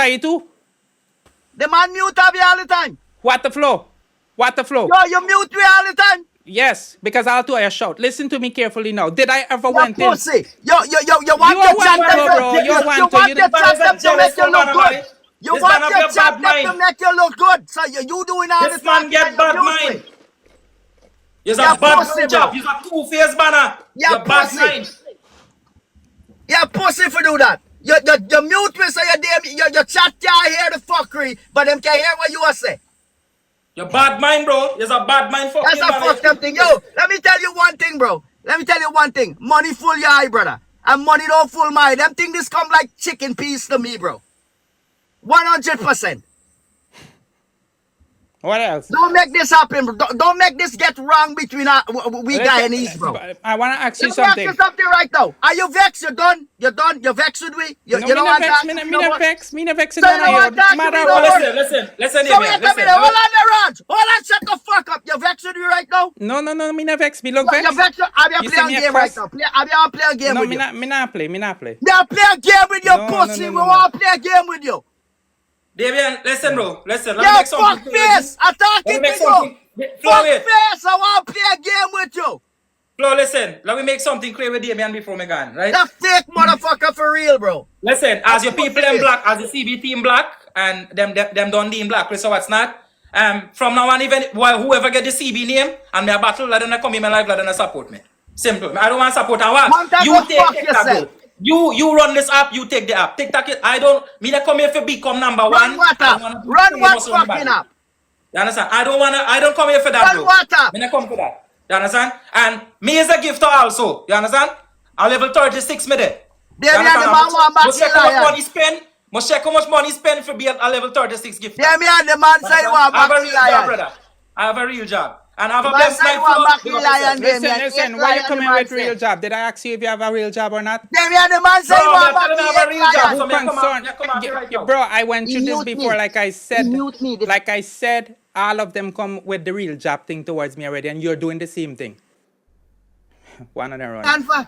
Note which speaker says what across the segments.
Speaker 1: you too?
Speaker 2: The man mute up you all the time.
Speaker 1: What the flow? What the flow?
Speaker 2: Yo, you mute me all the time.
Speaker 1: Yes, because I'll do a shout. Listen to me carefully now. Did I ever
Speaker 2: You
Speaker 1: went in?
Speaker 2: pussy. You want
Speaker 1: You
Speaker 2: your
Speaker 1: want
Speaker 2: chat
Speaker 1: to, bro. You
Speaker 2: you
Speaker 1: want to.
Speaker 2: want
Speaker 1: You
Speaker 2: your chat to make you look good.
Speaker 3: This
Speaker 2: You
Speaker 3: man
Speaker 2: want
Speaker 3: have
Speaker 2: your
Speaker 3: your
Speaker 2: chat
Speaker 3: bad
Speaker 2: to
Speaker 3: mind.
Speaker 2: make you look good. So you doing all
Speaker 3: This
Speaker 2: the
Speaker 3: man
Speaker 2: talking
Speaker 3: get
Speaker 2: and
Speaker 3: bad
Speaker 2: you mute
Speaker 3: mind.
Speaker 2: me.
Speaker 3: You're
Speaker 2: Yeah,
Speaker 3: a bad
Speaker 2: pussy,
Speaker 3: job.
Speaker 2: bro.
Speaker 3: You're a two-faced banner.
Speaker 2: Yeah,
Speaker 3: You're bad
Speaker 2: pussy.
Speaker 3: mind.
Speaker 2: You're pussy for do that. You mute me so your chat can't hear the fuckery, but them can hear what you are say.
Speaker 3: You're bad mind, bro. You're a bad mind fucking
Speaker 2: That's a fucked up thing. Yo, let me tell you one thing, bro. Let me tell you one thing. Money full your eye, brother. And money don't fool my eye. Them things this come like chicken peas to me, bro. 100%.
Speaker 1: What else?
Speaker 2: Don't make this happen, bro. Don't make this get wrong between we Guyanese, bro.
Speaker 1: I want to ask you
Speaker 2: Let me ask
Speaker 1: something.
Speaker 2: you something right now. Are you vexed? You done? You done? You vexed with me? You
Speaker 1: No,
Speaker 2: don't
Speaker 1: me
Speaker 2: want
Speaker 1: not
Speaker 2: to
Speaker 1: vex.
Speaker 2: ask
Speaker 1: Me
Speaker 2: me
Speaker 1: not
Speaker 2: no more?
Speaker 1: vex. Me not vex.
Speaker 2: So you don't want to ask me no more?
Speaker 3: Listen,
Speaker 2: So wait a
Speaker 3: Damian,
Speaker 2: minute. Hold on there, Raj. Hold on, shut the fuck up. You vexed with me right now?
Speaker 1: No, me not vex. Me look vex.
Speaker 2: You vexed? I'm
Speaker 1: You
Speaker 2: playing
Speaker 1: see
Speaker 2: a
Speaker 1: me
Speaker 2: game
Speaker 1: cuss?
Speaker 2: right now. I'm playing a game
Speaker 1: No,
Speaker 2: with
Speaker 1: me
Speaker 2: you.
Speaker 1: not play. Me not play.
Speaker 2: Yeah, play a game with you,
Speaker 1: No,
Speaker 2: pussy.
Speaker 1: no,
Speaker 2: We
Speaker 1: no.
Speaker 2: want to play a game with you.
Speaker 3: Damian, listen, bro. Listen, let me
Speaker 2: Yeah,
Speaker 3: make something
Speaker 2: fuck
Speaker 3: clear with
Speaker 2: face.
Speaker 3: you.
Speaker 2: I'm
Speaker 3: Let me
Speaker 2: talking
Speaker 3: make
Speaker 2: to you.
Speaker 3: something. Flo,
Speaker 2: Fuck
Speaker 3: wait.
Speaker 2: face. I want to play a game with you.
Speaker 3: Flo, listen. Let me make something clear with Damian before me gone, right?
Speaker 2: That fake motherfucker for real, bro.
Speaker 3: Listen, as your
Speaker 2: Of course
Speaker 3: people
Speaker 2: it
Speaker 3: in
Speaker 2: is.
Speaker 3: black, as the CB team black, and them done in black, so what's not? From now on, even whoever get the CB name and me a battle, let them come in my life, let them support me. Simple. I don't want support. And what?
Speaker 2: Man, that
Speaker 3: You
Speaker 2: go
Speaker 3: take
Speaker 2: fuck
Speaker 3: TikTok,
Speaker 2: yourself.
Speaker 3: bro. You run this app, you take the app. TikTok, I don't. Me not come here for become number
Speaker 2: Run
Speaker 3: one.
Speaker 2: what
Speaker 3: I
Speaker 2: up?
Speaker 3: don't wanna be
Speaker 2: Run what
Speaker 3: famous or anybody.
Speaker 2: fucking up?
Speaker 3: You understand? I don't come here for that,
Speaker 2: Run
Speaker 3: bro.
Speaker 2: what up?
Speaker 3: Me not come for that. You understand? And me is a gifter also. You understand? I level 36 me there.
Speaker 2: Damian, the man want back
Speaker 3: Must check
Speaker 2: the
Speaker 3: how much
Speaker 2: lion.
Speaker 3: money spend. Must check how much money spend for be a level 36 gift.
Speaker 2: Damian, the man say you want
Speaker 3: I have
Speaker 2: back
Speaker 3: a
Speaker 2: the
Speaker 3: real job,
Speaker 2: lion.
Speaker 3: brother. I have a real job. And I have a
Speaker 2: Man
Speaker 3: best
Speaker 2: say
Speaker 3: night
Speaker 2: you want back the
Speaker 3: flow.
Speaker 2: lion,
Speaker 1: Listen,
Speaker 2: Damian.
Speaker 1: listen.
Speaker 2: Eight
Speaker 1: Why you
Speaker 2: lion,
Speaker 1: coming
Speaker 2: the man
Speaker 1: with real
Speaker 2: say.
Speaker 1: job? Did I ask you if you have a real job or not?
Speaker 2: Damian, the man say you
Speaker 3: Bro,
Speaker 2: want
Speaker 3: me
Speaker 2: back
Speaker 3: tell
Speaker 2: the
Speaker 3: him I have a
Speaker 2: eight
Speaker 3: real job.
Speaker 2: lion.
Speaker 3: So me
Speaker 1: Who
Speaker 3: come
Speaker 1: concerned?
Speaker 3: out here right now.
Speaker 1: Bro, I went
Speaker 2: He
Speaker 1: through this
Speaker 2: mute
Speaker 1: before.
Speaker 2: me.
Speaker 1: Like I
Speaker 2: He
Speaker 1: said,
Speaker 2: mute me.
Speaker 1: like I said, all of them come with the real job thing towards me already, and you're doing the same thing. One on the run.
Speaker 2: Man for?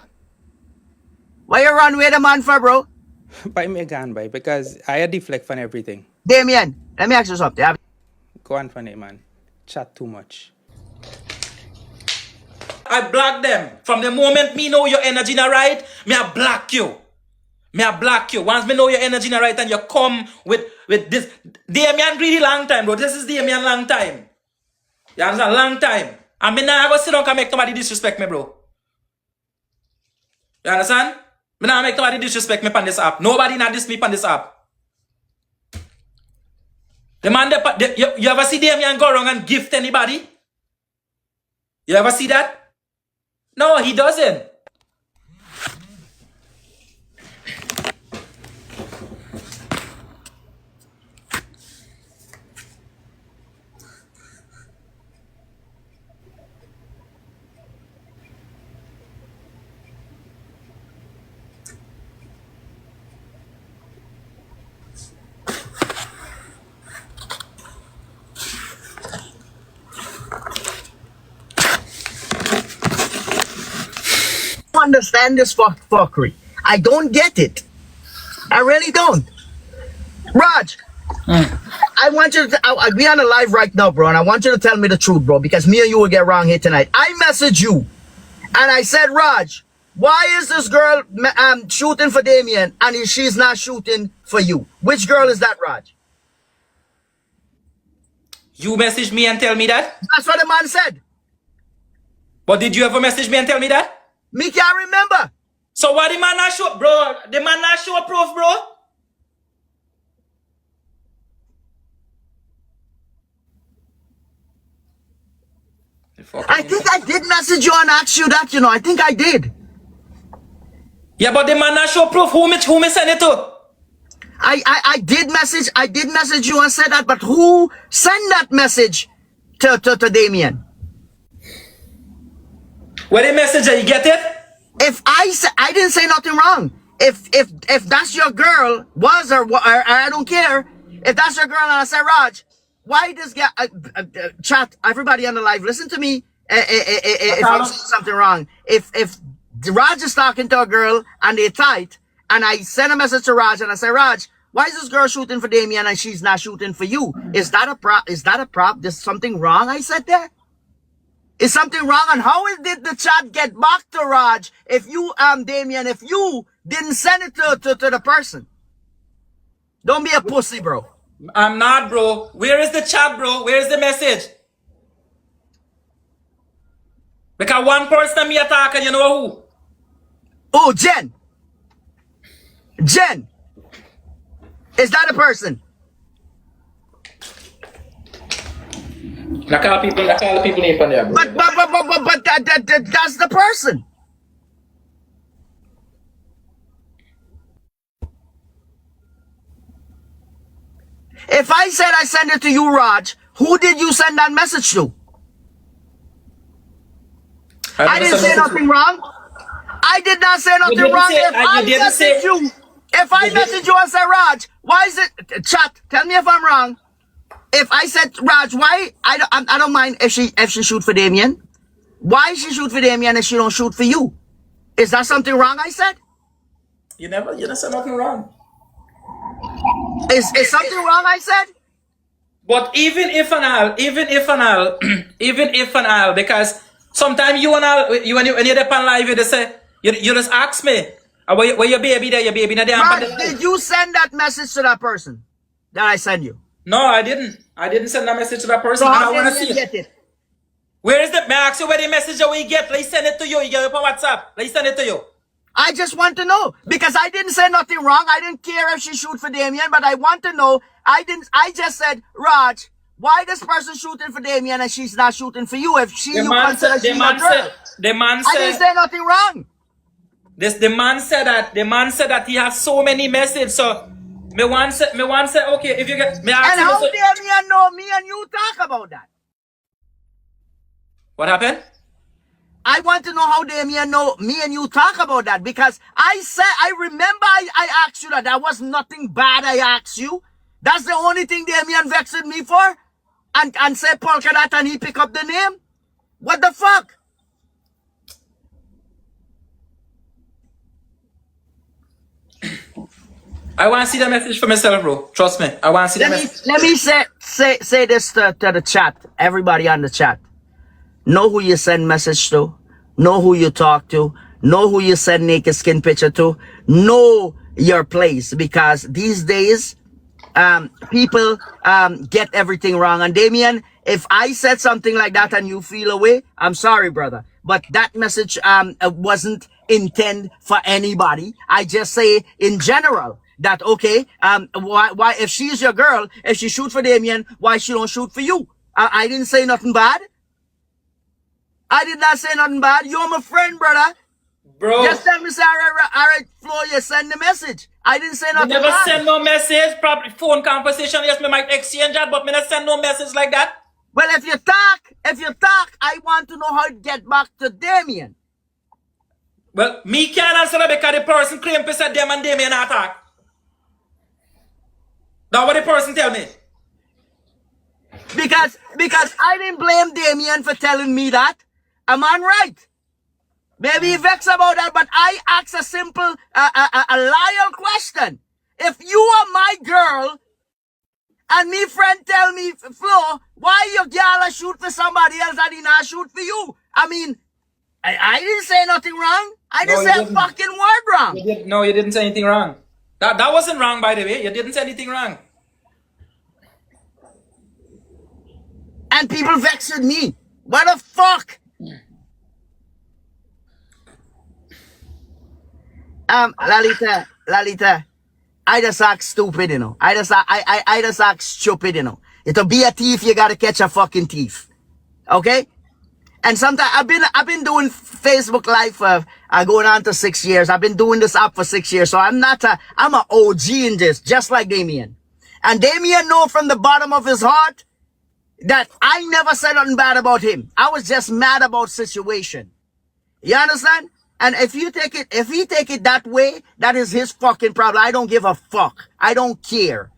Speaker 2: Why you run with the man for, bro?
Speaker 1: Buy me a gun, boy, because I deflect from everything.
Speaker 2: Damian, let me ask you something.
Speaker 1: Go on, funny man. Chat too much.
Speaker 3: I block them. From the moment me know your energy not right, me I block you. Me I block you. Once me know your energy not right and you come with this. Damian really long time, bro. This is Damian long time. You understand? Long time. And me nah go sit down and make somebody disrespect me, bro. You understand? Me nah make nobody disrespect me on this app. Nobody not dis me on this app. The man, you ever see Damian go around and gift anybody? You ever see that? No, he doesn't.
Speaker 2: Understand this fuckery. I don't get it. I really don't. Raj, I want you to, we on a live right now, bro, and I want you to tell me the truth, bro, because me and you will get wrong here tonight. I messaged you, and I said, Raj, why is this girl shooting for Damian, and she's not shooting for you? Which girl is that, Raj?
Speaker 3: You message me and tell me that?
Speaker 2: That's what the man said.
Speaker 3: But did you ever message me and tell me that?
Speaker 2: Me can't remember.
Speaker 3: So why the man not show, bro? The man not show proof, bro?
Speaker 2: I think I did message you and ask you that, you know. I think I did.
Speaker 3: Yeah, but the man not show proof. Who me send it to?
Speaker 2: I did message you and said that, but who sent that message to Damian?
Speaker 3: Where the messenger, you get it?
Speaker 2: If I didn't say nothing wrong. If that's your girl, was or I don't care. If that's your girl and I say, Raj, why this guy chat, everybody on the live, listen to me if I'm saying something wrong. If Raj is talking to a girl and they're tight, and I send a message to Raj and I say, Raj, Why is this girl shooting for Damian and she's not shooting for you? Is that a prop? Is that a prop? There's something wrong, I said there? Is something wrong? And how did the chat get back to Raj if you, Damian, if you didn't send it to the person? Don't be a pussy, bro.
Speaker 3: I'm not, bro. Where is the chat, bro? Where is the message? Because one person me attack and you know who?
Speaker 2: Oh, Jen. Jen. Is that a person?
Speaker 3: I call the people name from there, bro.
Speaker 2: But that's the person. If I said I sent it to you, Raj, who did you send that message to? I didn't say nothing wrong. I did not say nothing wrong. If I message you and say, Raj, why is it, chat, tell me if I'm wrong. If I said, Raj, why, I don't mind if she shoot for Damian. Why she shoot for Damian and she don't shoot for you? Is that something wrong I said?
Speaker 3: You never said nothing wrong.
Speaker 2: Is something wrong I said?
Speaker 3: But even if and all, because sometimes you and all, when you're there on live, you just say, you just ask me, where your baby there, your baby there.
Speaker 2: Raj, did you send that message to that person that I sent you?
Speaker 3: No, I didn't. I didn't send that message to that person.
Speaker 2: So
Speaker 3: And
Speaker 2: how
Speaker 3: I want to
Speaker 2: did
Speaker 3: see
Speaker 2: you get it?
Speaker 3: Where is the, may I ask you where the message that we get? Let's send it to you. You get it on WhatsApp. Let's send it to you.
Speaker 2: I just want to know because I didn't say nothing wrong. I didn't care if she shoot for Damian, but I want to know. I just said, Raj, why this person shooting for Damian and she's not shooting for you? If she, you consider she's a girl. I didn't say nothing wrong.
Speaker 3: The man said that he has so many messages. So me want say okay, if you get me ask
Speaker 2: and
Speaker 3: you
Speaker 2: how
Speaker 3: so,
Speaker 2: Damian know me and you talk about that?
Speaker 3: what happened?
Speaker 2: I want to know how Damian know me and you talk about that because I remember I asked you that. That was nothing bad I asked you. That's the only thing Damian vexed me for. And say polka dot and he pick up the name. What the fuck?
Speaker 3: I want to see the message for myself, bro. Trust me. I want to see the message.
Speaker 2: Let me say this to the chat. Everybody on the chat. Know who you send message to. Know who you talk to. Know who you send naked skin picture to. Know your place. Because these days, people get everything wrong. And Damian, if I said something like that and you feel away, I'm sorry, brother. But that message wasn't intended for anybody. I just say in general that, okay, why if she's your girl, if she shoot for Damian, why she don't shoot for you? I didn't say nothing bad. I did not say nothing bad. You're my friend, brother.
Speaker 3: Bro.
Speaker 2: Just tell me, say, all right, Flo, you send the message. I didn't say nothing
Speaker 3: You never
Speaker 2: bad.
Speaker 3: send no message, probably phone conversation. Yes, me might exchange that, but me not send no message like that.
Speaker 2: Well, if you talk, I want to know how it get back to Damian.
Speaker 3: Well, me can't answer that because the person claim to say them and Damian attack. That's what the person tell me.
Speaker 2: Because I didn't blame Damian for telling me that. Am I right? Maybe he vexed about that, but I ask a simple, a loyal question. If you are my girl, and me friend tell me, Flo, why your girl shoot for somebody else and he not shoot for you? I mean, I didn't say nothing wrong. I didn't say a fucking word wrong.
Speaker 3: No, you didn't say anything wrong. That wasn't wrong, by the way. You didn't say anything wrong.
Speaker 2: And people vexed me. What the fuck? Lalita, I just act stupid, you know. I just act stupid, you know. To be a thief, you gotta catch a fucking thief. Okay? And sometimes I've been doing Facebook Live for going on to 6 years. I've been doing this app for 6 years. So I'm an OG in this, just like Damian. And Damian know from the bottom of his heart that I never said nothing bad about him. I was just mad about situation. You understand? And if he take it that way, that is his fucking problem. I don't give a fuck. I don't care.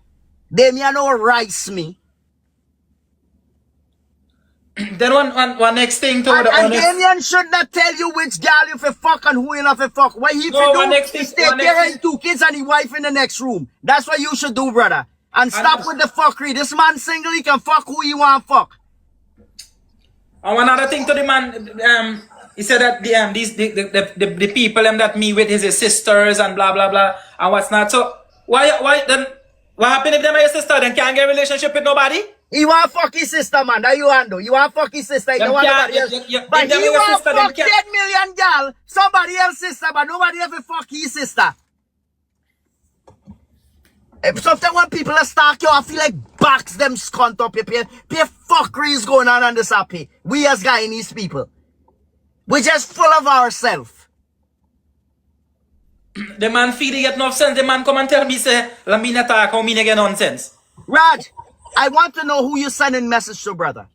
Speaker 2: Damian don't rice me.
Speaker 3: Then one next thing to the
Speaker 2: And
Speaker 3: honest.
Speaker 2: Damian should not tell you which gal you fi fuck and who you not fi fuck. What he
Speaker 3: No,
Speaker 2: fi
Speaker 3: one
Speaker 2: do
Speaker 3: next thing-
Speaker 2: is take
Speaker 3: one
Speaker 2: care
Speaker 3: next
Speaker 2: of his 2 kids and his wife in the next room. That's what you should do, brother. And stop with the fuckery. This man single, he can fuck who he want fuck.
Speaker 3: And one other thing to the man, he said that the people that me with his sisters and blah blah blah and what's not. So why then what happened if them are your sister? Then can't get a relationship with nobody?
Speaker 2: He want fuck his sister, man. That you handle. You want fuck his sister. You
Speaker 3: Them
Speaker 2: don't want
Speaker 3: can't-
Speaker 2: nobody else. But
Speaker 3: if them
Speaker 2: he
Speaker 3: are your
Speaker 2: want
Speaker 3: sister, them
Speaker 2: fuck 10
Speaker 3: can't-
Speaker 2: million gal, somebody else's sister, but nobody ever fuck his sister. Sometimes when people are stalk you, I feel like box them scunt up. Pay fuckery is going on this happy. We as Guyanese people. We're just full of ourselves.
Speaker 3: The man feel he get enough sense. The man come and tell me say, let me not talk how me not get nonsense.
Speaker 2: Raj, I want to know who you sending message to, brother.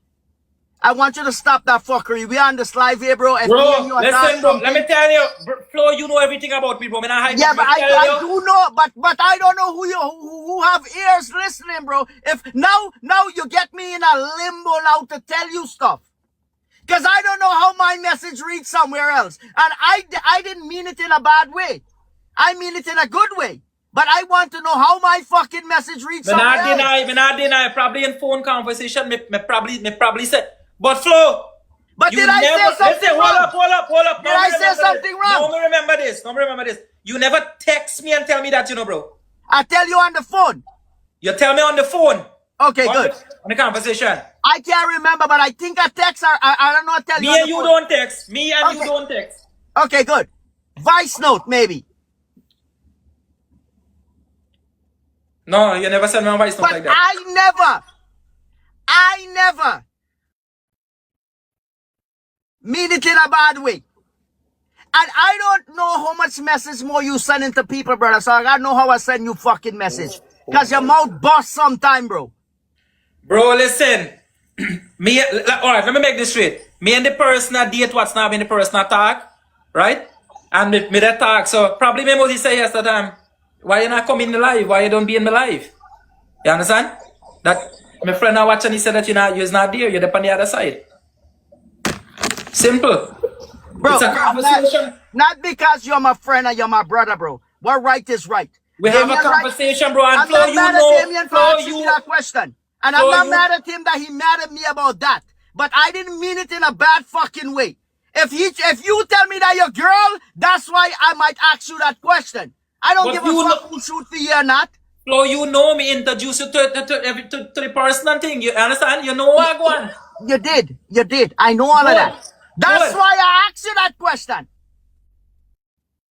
Speaker 2: I want you to stop that fuckery. We on this live here, bro. If me and you
Speaker 3: Bro,
Speaker 2: are
Speaker 3: listen,
Speaker 2: talking
Speaker 3: bro.
Speaker 2: something-
Speaker 3: Let me tell you, Flo, you know everything about me, bro. Man, I hide
Speaker 2: Yeah,
Speaker 3: nothing.
Speaker 2: but
Speaker 3: Let me tell
Speaker 2: I
Speaker 3: you.
Speaker 2: do know, but I don't know who have ears listening, bro. If now you get me in a limbo now to tell you stuff. Cause I don't know how my message reads somewhere else. And I didn't mean it in a bad way. I mean it in a good way. But I want to know how my fucking message reads
Speaker 3: Me
Speaker 2: somewhere
Speaker 3: not
Speaker 2: else.
Speaker 3: deny, me not deny. Probably in phone conversation, me probably say, but Flo,
Speaker 2: But
Speaker 3: you
Speaker 2: did I say
Speaker 3: never-
Speaker 2: something
Speaker 3: listen,
Speaker 2: wrong?
Speaker 3: Hold up.
Speaker 2: Did I say something wrong?
Speaker 3: No, me remember this. No, me remember this. You never text me and tell me that, you know, bro.
Speaker 2: I tell you on the phone.
Speaker 3: You tell me on the phone.
Speaker 2: Okay,
Speaker 3: on
Speaker 2: good.
Speaker 3: On the conversation.
Speaker 2: I can't remember, but I think I text her. I don't know. I tell
Speaker 3: Me
Speaker 2: you on
Speaker 3: and
Speaker 2: the
Speaker 3: you
Speaker 2: phone.
Speaker 3: don't text. Me and
Speaker 2: Okay.
Speaker 3: you don't text.
Speaker 2: Okay, good. Voice note, maybe.
Speaker 3: No, you never send me a voice note
Speaker 2: But
Speaker 3: like that.
Speaker 2: I never mean it in a bad way. And I don't know how much message more you sending to people, brother. So I gotta know how I send you fucking message. Cause your mouth bust sometime, bro.
Speaker 3: Bro, listen. Alright, let me make this straight. Me and the person I date what's now, me and the person I talk, right? And me that talk. So probably me Moses say yesterday, why you not come in the live? Why you don't be in the live? You understand? That my friend I watch and he said that you're not there, you're on the other side. Simple.
Speaker 2: Bro,
Speaker 3: It's a conversation.
Speaker 2: not because you're my friend and you're my brother, bro. What right is right.
Speaker 3: We have a
Speaker 2: Damian right.
Speaker 3: conversation, bro, and
Speaker 2: I'm
Speaker 3: Flo,
Speaker 2: not
Speaker 3: you
Speaker 2: mad
Speaker 3: know,
Speaker 2: at Damian for
Speaker 3: Flo,
Speaker 2: asking me that question. And
Speaker 3: Flo,
Speaker 2: I'm not
Speaker 3: you-
Speaker 2: mad at him that he mad at me about that. But I didn't mean it in a bad fucking way. If you tell me that you're girl, that's why I might ask you that question. I don't
Speaker 3: But
Speaker 2: give a
Speaker 3: you
Speaker 2: fuck
Speaker 3: know-
Speaker 2: who shoot for you or not.
Speaker 3: Flo, you know me introduce you to the person and thing. You understand? You know what I want.
Speaker 2: You did. I know all of
Speaker 3: Good.
Speaker 2: that. That's
Speaker 3: Good.
Speaker 2: why I asked you that question.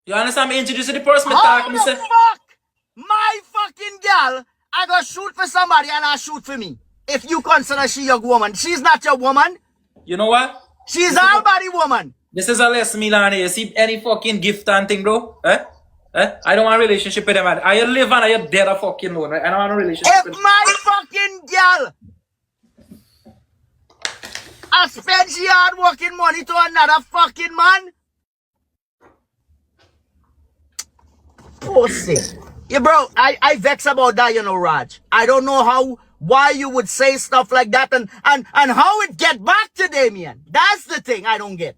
Speaker 3: You understand me introduce you to the person, me
Speaker 2: How
Speaker 3: talk, me
Speaker 2: the
Speaker 3: say,
Speaker 2: fuck my fucking girl I go shoot for somebody and I shoot for me? If you consider she your woman. She's not your woman.
Speaker 3: you know what?
Speaker 2: She's our body woman.
Speaker 3: This is a lesson, Milan. You see any fucking gift and thing, bro? I don't want a relationship with them, man. I live and I dead a fucking alone, right? I don't want a relationship
Speaker 2: If
Speaker 3: with them.
Speaker 2: my fucking girl I spend she hard working money to another fucking man. Pussy. Yeah, bro, I vex about that, you know, Raj. I don't know why you would say stuff like that and how it get back to Damian. That's the thing I don't get.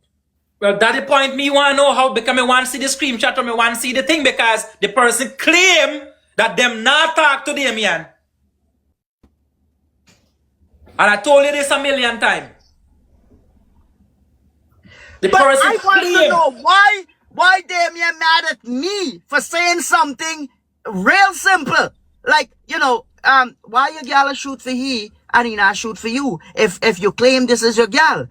Speaker 3: Well, that's the point me want to know how, because me want to see the screen chat or me want to see the thing, because the person claim that them not talk to Damian. And I told you this a million times. The
Speaker 2: But
Speaker 3: person
Speaker 2: I want to
Speaker 3: claim.
Speaker 2: know why Damian mad at me for saying something real simple. Like, you know, why your gal shoot for he and he not shoot for you? If you claim this is your gal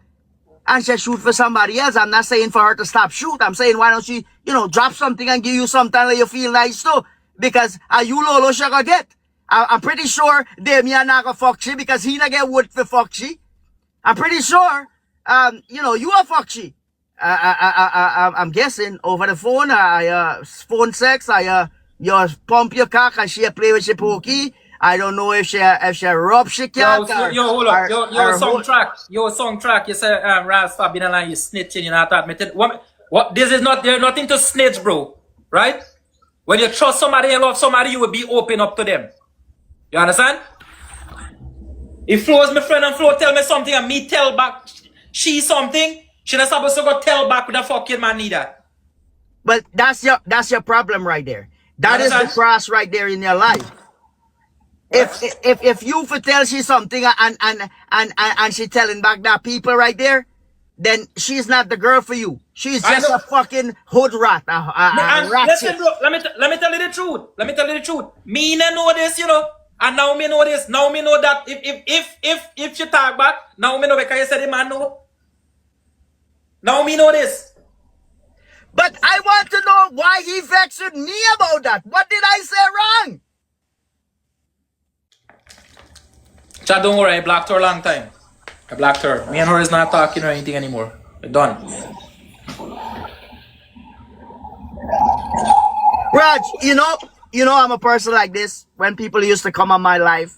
Speaker 2: and she shoot for somebody else, I'm not saying for her to stop shoot. I'm saying why don't she, you know, drop something and give you something that you feel nice too? Because you lolo she gonna get. I'm pretty sure Damian not gonna fuck she because he not get wood for fuck she. I'm pretty sure, you know, you a fuck she. I'm guessing over the phone, phone sex, you pump your cock and she play with your pokey. I don't know if she rub she cat.
Speaker 3: Yo, hold up. Yo, song track. You say, Rasta been along, you snitching, you not admitted. What? This is not, there's nothing to snitch, bro. Right? When you trust somebody and love somebody, you will be open up to them. You understand? If Flo is my friend and Flo tell me something and me tell back she something, she not supposed to go tell back with a fucking man neither.
Speaker 2: But that's your problem right there. That is the cross right there in your life. If you for tell she something and she telling back that people right there, then she's not the girl for you. She's just a fucking hood rat, a rat.
Speaker 3: Listen, bro, let me tell you the truth. Let me tell you the truth. Me not know this, you know. And now me know this. Now me know that if you talk back, now me know because you said the man know. Now me know this.
Speaker 2: But I want to know why he vexed with me about that. What did I say wrong?
Speaker 3: Chad, don't worry, I blocked her a long time. I blocked her. Me and her is not talking or anything anymore. We're done.
Speaker 2: Raj, you know I'm a person like this. When people used to come on my life,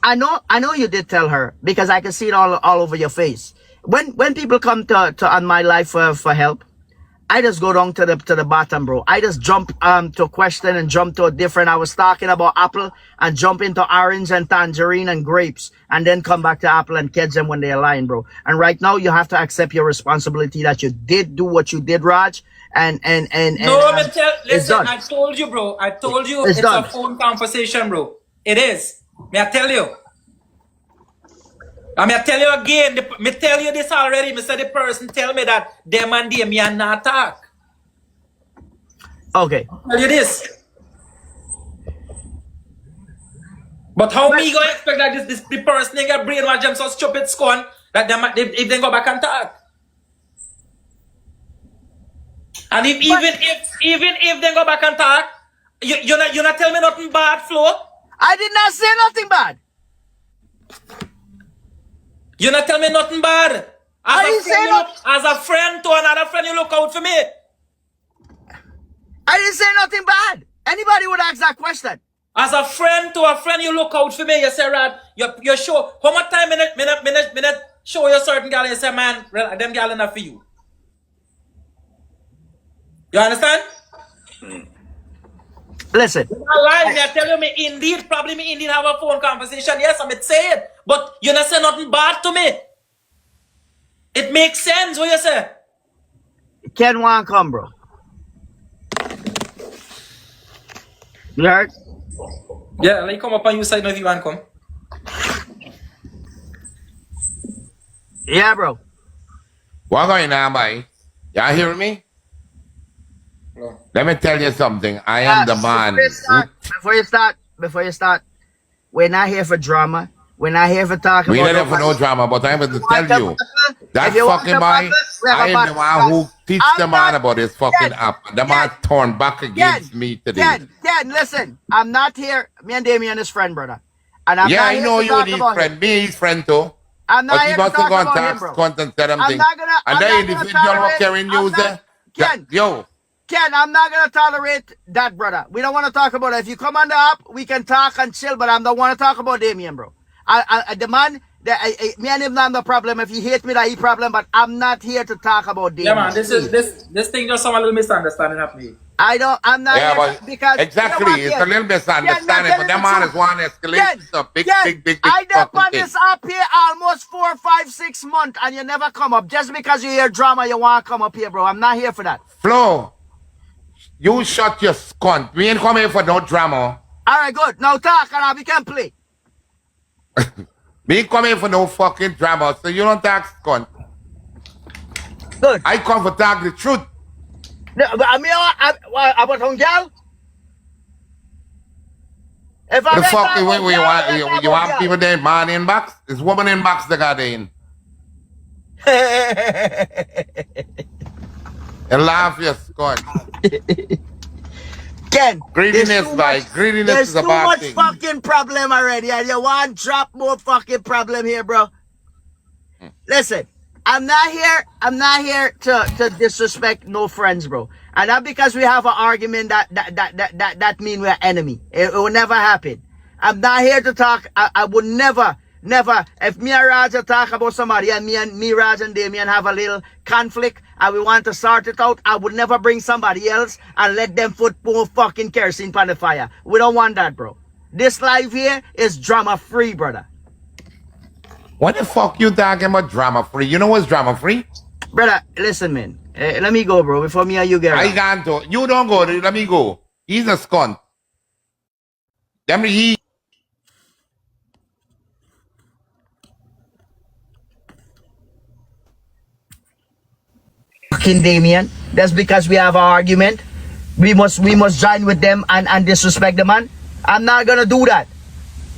Speaker 2: I know you did tell her because I can see it all over your face. When people come to on my life for help, I just go down to the bottom, bro. I just jump to a question and jump to a different. I was talking about apple and jump into orange and tangerine and grapes and then come back to apple and catch them when they align, bro. And right now you have to accept your responsibility that you did do what you did, Raj. And
Speaker 3: listen, I told you, bro. I told you it's a phone conversation, bro. It is. May I tell you? I tell you again, me tell you this already. Me said the person tell me that them and Damian not talk.
Speaker 2: Okay.
Speaker 3: I'll tell you this. But how me gonna expect that this the person they get brainwashed them so stupid scone that if they go back and talk? And even if they go back and talk, you not tell me nothing bad, Flo?
Speaker 2: I did not say nothing bad.
Speaker 3: You not tell me nothing bad. As a friend to another friend, you look out for me.
Speaker 2: I didn't say nothing bad. Anybody would ask that question.
Speaker 3: As a friend to a friend, you look out for me. You say, Rad, you show. How much time minute show you certain girl and you say, man, them girl enough for you. You understand?
Speaker 2: Listen.
Speaker 3: I tell you, me indeed have a phone conversation. Yes, I'm say it. But you not say nothing bad to me. It makes sense what you say.
Speaker 2: Ken want come, bro. You heard?
Speaker 3: Yeah, let me come up on your side now if you want to come.
Speaker 2: Yeah, bro.
Speaker 4: What going on, boy? Y'all hear me?
Speaker 3: No.
Speaker 4: Let me tell you something. I am the man.
Speaker 2: Before you start, we're not here for drama. We're not here for talking.
Speaker 4: We're not here for no drama, but I'm going to tell you. That fucking boy, I am the one who teach the man about this fucking app. The man turned back against me today.
Speaker 2: Ken, listen. I'm not here. Me and Damian is friend, brother. And I'm
Speaker 4: yeah,
Speaker 2: not
Speaker 4: I know you and his friend. Me, his friend too.
Speaker 2: I'm not here to talk about him, bro.
Speaker 4: Content, tell them
Speaker 2: I'm
Speaker 4: things.
Speaker 2: not gonna.
Speaker 4: And the individual who carrying news there.
Speaker 2: Ken, I'm not gonna tolerate that, brother. We don't want to talk about it. If you come on the app, we can talk and chill, but I don't want to talk about Damian, bro. The man, me and him not the problem. If he hate me, that he problem. But I'm not here to talk about Damian.
Speaker 3: Yeah, man. This thing just some little misunderstanding happening.
Speaker 2: I'm not here because
Speaker 4: exactly,
Speaker 2: you know
Speaker 4: it's a little misunderstanding, but that man is one escalation. It's a big
Speaker 2: I done
Speaker 4: fucking
Speaker 2: on
Speaker 4: thing.
Speaker 2: this up here almost 4, 5, 6 months, and you never come up. Just because you hear drama, you want to come up here, bro. I'm not here for that.
Speaker 4: Flo, you shut your scunt. We ain't come here for no drama.
Speaker 2: All right, good. Now talk, and we can play.
Speaker 4: We ain't come here for no fucking drama, so you don't talk scunt.
Speaker 2: Good.
Speaker 4: I come for talk the truth.
Speaker 2: I mean, about one girl? If I
Speaker 4: The fuck you want people there, man inbox? It's woman inbox that got in. And laugh your scunt.
Speaker 2: Ken,
Speaker 4: Greediness, like, greediness is a bad thing.
Speaker 2: There's too much fucking problem already, and you want to drop more fucking problem here, bro. Listen, I'm not here to disrespect no friends, bro. And not because we have an argument that mean we're enemy. It will never happen. I'm not here to talk. I would never. If me and Raj talk about somebody and me, Raj and Damian have a little conflict and we want to sort it out, I would never bring somebody else and let them put more fucking kerosene on the fire. We don't want that, bro. This life here is drama free, brother.
Speaker 4: What the fuck you talking about drama free? You know what's drama free?
Speaker 2: Brother, listen, man. Let me go, bro, before me and you get
Speaker 4: I
Speaker 2: around.
Speaker 4: can't do. You don't go. Let me go. He's a scunt. Let me he.
Speaker 2: Fucking Damian. That's because we have an argument. We must join with them and disrespect the man. I'm not gonna do that.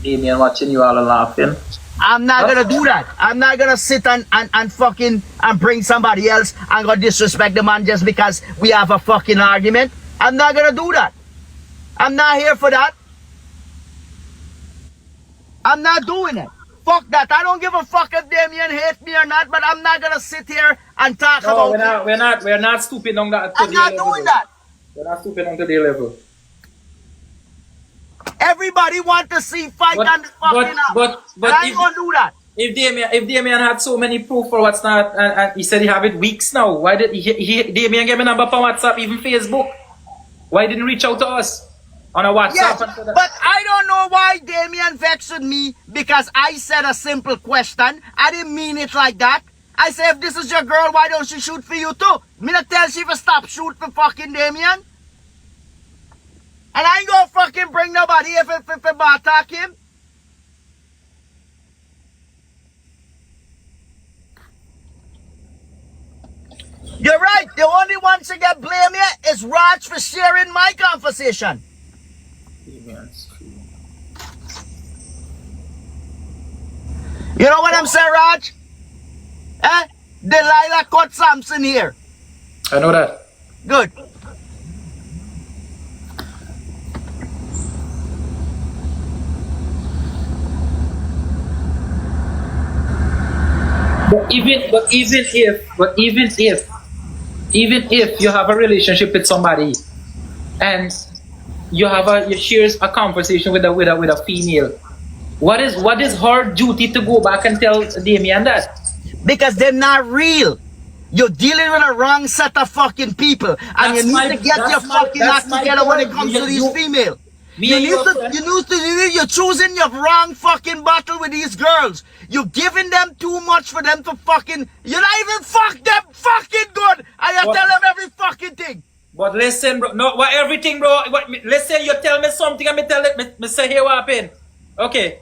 Speaker 3: Damian watching you all laughing.
Speaker 2: I'm not gonna do that. I'm not gonna sit and fucking and bring somebody else and go disrespect the man just because we have a fucking argument. I'm not gonna do that. I'm not here for that. I'm not doing it. Fuck that. I don't give a fuck if Damian hates me or not, but I'm not gonna sit here and talk
Speaker 3: No,
Speaker 2: about it.
Speaker 3: we're not stupid on that.
Speaker 2: I'm not doing that.
Speaker 3: We're not stupid on their level.
Speaker 2: Everybody want to see fight and fucking up.
Speaker 3: But
Speaker 2: and I ain't gonna do that.
Speaker 3: If Damian had so many proof for what's not, and he said he have it weeks now, why did Damian get my number for WhatsApp, even Facebook? Why didn't he reach out to us on a WhatsApp?
Speaker 2: Yes, but I don't know why Damian vexed with me because I said a simple question. I didn't mean it like that. I said, if this is your girl, why don't she shoot for you too? Me not tell she to stop shoot for fucking Damian. And I ain't gonna fucking bring nobody if I attack him. You're right. The only one to get blamed here is Raj for sharing my conversation. You know what I'm saying, Raj? Eh? Delilah caught Samson here.
Speaker 3: I know that.
Speaker 2: Good.
Speaker 3: But even if you have a relationship with somebody and you share a conversation with a female, what is her duty to go back and tell Damian that?
Speaker 2: Because they're not real. You're dealing with a wrong set of fucking people, and you need to get your fucking act together when it comes to these females. You're choosing your wrong fucking battle with these girls. You're giving them too much for them to fucking. You're not even fuck them fucking good. And you tell them every fucking thing.
Speaker 3: But listen, bro. No, what everything, bro. Listen, you tell me something, and me say here what happened. Okay.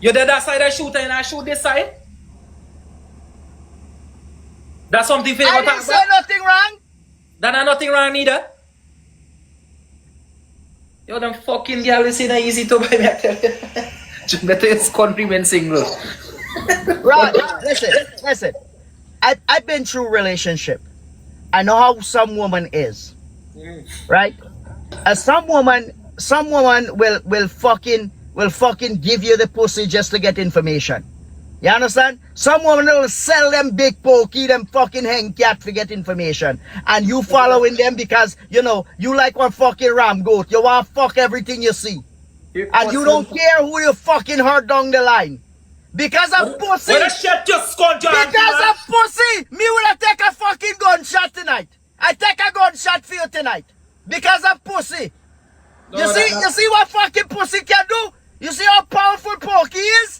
Speaker 3: You're that side I shoot and I shoot this side. That's something for you.
Speaker 2: I didn't say nothing wrong.
Speaker 3: That's nothing wrong neither. Yo, them fucking girl is not easy to buy me, I tell you. Better is countrymen single.
Speaker 2: Right, listen. I've been through relationship. I know how some woman is. Right? Some woman will fucking give you the pussy just to get information. You understand? Some women will sell them big pokey, them fucking hang cat to get information. And you following them because, you know, you like one fucking ram goat. You want to fuck everything you see. And you don't care who you fucking hurt down the line. Because of pussy. Because of pussy. Me would take a fucking gunshot tonight. I take a gunshot for you tonight. Because of pussy.
Speaker 3: No,
Speaker 2: you see what fucking pussy can do? You see how powerful pokey is?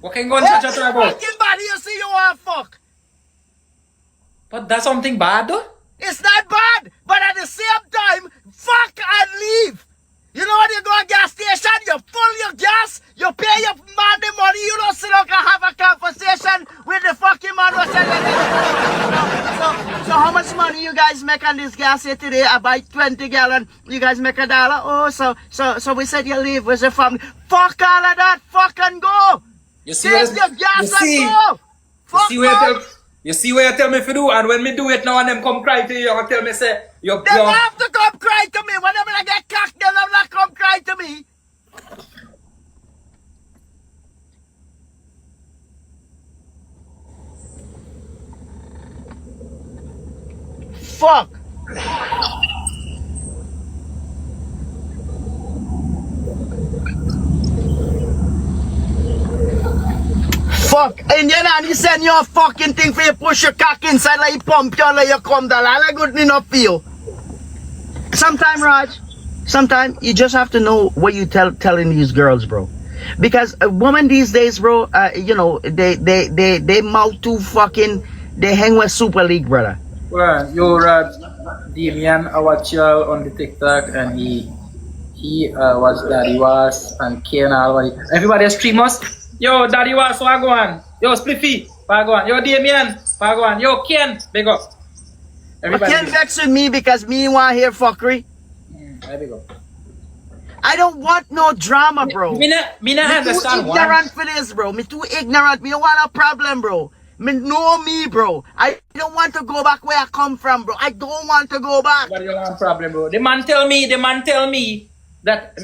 Speaker 3: What can gunshot you talk about?
Speaker 2: Fucking body you see you want fuck.
Speaker 3: But that's something bad though?
Speaker 2: It's not bad, but at the same time, fuck and leave. You know when you go to a gas station, you fill your gas, you pay your man the money, you don't sit down and have a conversation with the fucking man who said so how much money you guys make on this gas here today? I buy 20 gallon, you guys make $1. Oh, so we said you leave with your family. Fuck all of that, fuck and go.
Speaker 3: You see
Speaker 2: Take your gas and go. Fuck
Speaker 3: you see what you tell me to do, and when me do it now and them come cry to you and tell me say
Speaker 2: they have to come cry to me. Whenever I get cocked, they have not come cry to me. Fuck. Fuck. And then he send you a fucking thing for you push your cock inside like you pump you like you come down. Like good enough for you. Sometimes, Raj, you just have to know what you telling these girls, bro. Because a woman these days, bro, you know, they mouth too fucking, they hang with Super League, brother.
Speaker 3: Well, yo, Damian, I watch you on the TikTok, and he was Daddy Was and Caan all. Everybody is streamers. Yo, Daddy Was, what go on? Yo, Spliffy, what go on? Yo, Damian, what go on? Yo, Caan, big up.
Speaker 2: You can't vex with me because me want to hear fuckery.
Speaker 3: There we go.
Speaker 2: I don't want no drama, bro.
Speaker 3: Me not understand
Speaker 2: too ignorant for this, bro. Me too ignorant. Me don't want a problem, bro. Me know me, bro. I don't want to go back where I come from, bro. I don't want to go back.
Speaker 3: But you don't have problem, bro. The man tell me that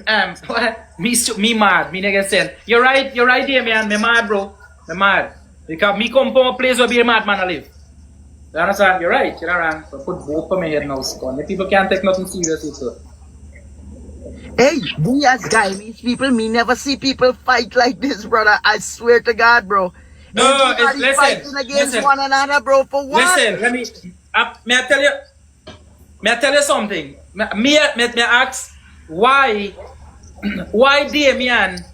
Speaker 3: me mad. Me nigga said, you're right, Damian. Me mad, bro. Me mad. Because me come from a place where be a mad man I live. You understand? You're right. You're wrong. So put both of my head now, Scone. The people can't take nothing seriously, so.
Speaker 2: Hey, we as Guyanese people, me never see people fight like this, brother. I swear to God, bro.
Speaker 3: No,
Speaker 2: everybody fighting against one another, bro. For what?
Speaker 3: Listen, let me. May I tell you something? Me ask why Damian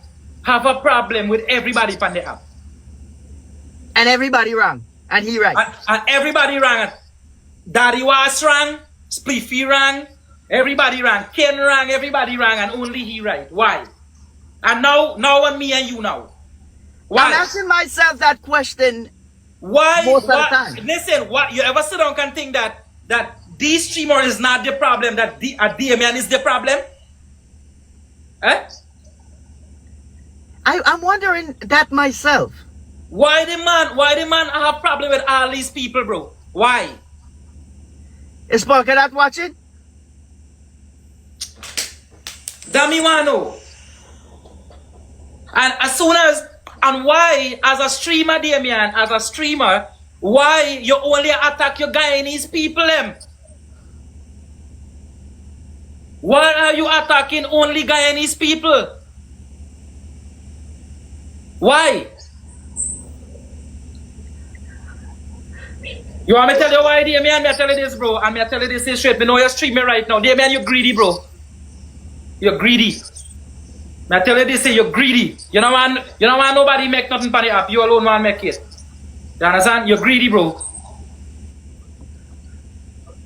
Speaker 3: have a problem with everybody on the app?
Speaker 2: And everybody wrong, and he right.
Speaker 3: And everybody wrong. Daddy Was wrong. Spliffy wrong. Everybody wrong. Ken wrong. Everybody wrong, and only he right. Why? And now on me and you now. Why?
Speaker 2: I'm asking myself that question.
Speaker 3: Why?
Speaker 2: Most of the time.
Speaker 3: Listen, what you ever sit down and think that this streamer is not the problem, that Damian is the problem? Eh?
Speaker 2: I'm wondering that myself.
Speaker 3: Why the man have problem with all these people, bro? Why?
Speaker 2: Is Polka Dot watching?
Speaker 3: Damian wanna know. And why, as a streamer, Damian, as a streamer, why you only attack your Guyanese people, them? Why are you attacking only Guyanese people? Why? You want me to tell you why, Damian? Me tell you this, bro. And me tell you this straight. Me know you're streaming right now. Damian, you're greedy, bro. You're greedy. I tell you this, you're greedy. You don't want nobody make nothing for the app. You alone want make it. You understand? You're greedy, bro.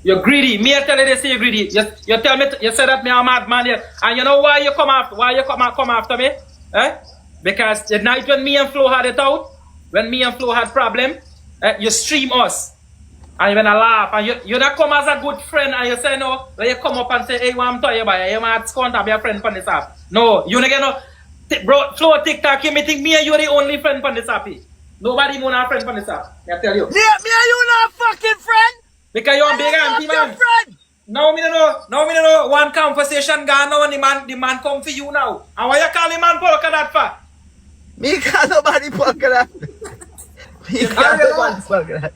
Speaker 3: You're greedy. Me, I tell you this, you're greedy. You tell me, you said that me a mad man here. And you know why you come after? Why you come after me? Eh? Because the night when me and Flo had it out, when me and Flo had problem, you stream us. And you're gonna laugh, and you not come as a good friend, and you say no, when you come up and say, hey, what I'm telling you about, you might contact your friend on this app. No, you not get no, bro, Flo TikTok, you may think me and you are the only friend on this app. Nobody more a friend on this app, I tell you.
Speaker 2: Me and you not fucking friend?
Speaker 3: Because you're a big auntie, man.
Speaker 2: Friend.
Speaker 3: Now me don't know, one conversation gone now, and the man come for you now. And why you call the man Polka Dot for?
Speaker 2: Me call nobody Polka Dot. Me call nobody Polka Dot.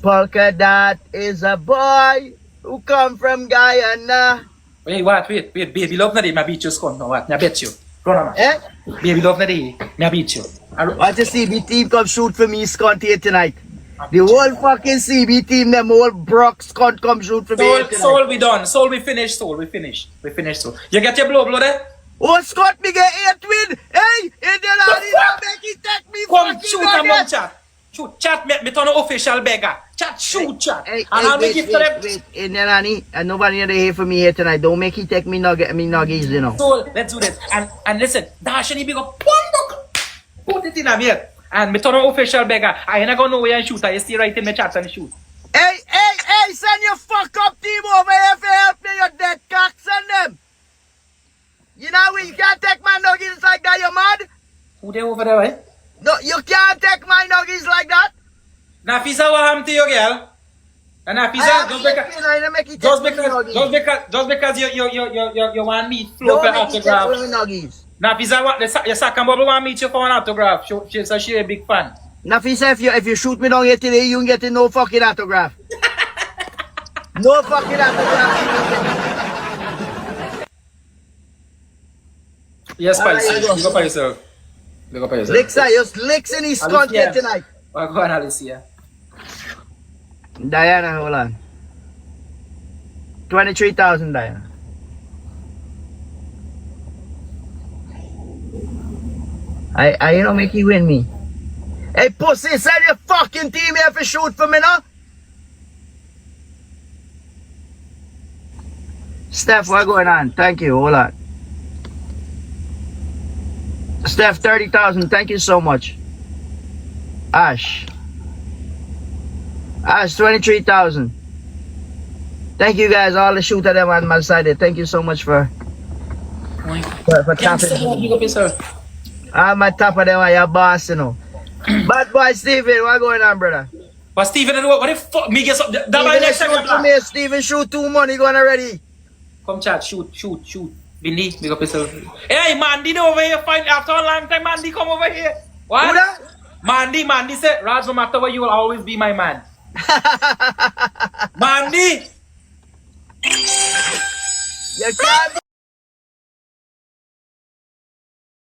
Speaker 2: Polka Dot is a boy who come from Guyana.
Speaker 3: Wait, baby love na di, ma beat you scone, no what, I bet you. Run on, man.
Speaker 2: Eh?
Speaker 3: Baby love na di, me beat you.
Speaker 2: Watch the CB team come shoot for me, Scott, here tonight. The whole fucking CB team, them whole Brock Scott come shoot for me here tonight.
Speaker 3: Soul we done, Soul we finished, We finished, Soul. You get your blow there?
Speaker 2: Oh, Scott, me get 8 win. Hey, in the lobby, make it take me
Speaker 3: come
Speaker 2: fucking
Speaker 3: shoot a man
Speaker 2: nugget.
Speaker 3: Chat, me turn an official beggar. Chat, shoot, chat.
Speaker 2: Hey,
Speaker 3: and I'll make it to them.
Speaker 2: Wait, in there, Annie, and nobody in here for me here tonight. Don't make it take me nuggies, you know.
Speaker 3: So, let's do this. And listen, Dash and big up, put it in a mirror. And me turn an official beggar. I ain't gonna know where I shoot. I stay right in my chat and shoot.
Speaker 2: Hey, send your fuck up team over here for help me, you dead cock, send them. You know, you can't take my nuggies like that, you mad?
Speaker 3: Who they over there, eh?
Speaker 2: No, you can't take my nuggies like that.
Speaker 3: Nafisa, what happened to you, girl? And Nafisa, just because you want me to flow for autograph. Nafisa, what your second bubble want me to for an autograph? She says she's a big fan.
Speaker 2: Nafisa, if you shoot me down here today, you can get no fucking autograph. No fucking autograph.
Speaker 3: Yes, Spicy. Look up at yourself.
Speaker 2: Licks in his content tonight.
Speaker 3: Go on, Alicia.
Speaker 2: Diana, hold on. 23,000, Diana. You know, make you win me. Hey, pussy, send your fucking team here for shoot for me, no? Steph, what going on? Thank you, hold on. Steph, 30,000, thank you so much. Ash, 23,000. Thank you guys, all the shooter them on my side there. Thank you so much for tapping. I'm on top of them, your boss, you know. Bad boy, Steven, what going on, brother?
Speaker 3: But Steven, what the fuck? Me get something. That by next time.
Speaker 2: Steven, shoot 2 money, going already.
Speaker 3: Come chat, shoot. Bindi, big up yourself. Hey, Mandy over here, find after a long time, Mandy come over here. What?
Speaker 2: Who that?
Speaker 3: Mandy said, Raj, no matter what, you will always be my man. Mandy!
Speaker 2: You can't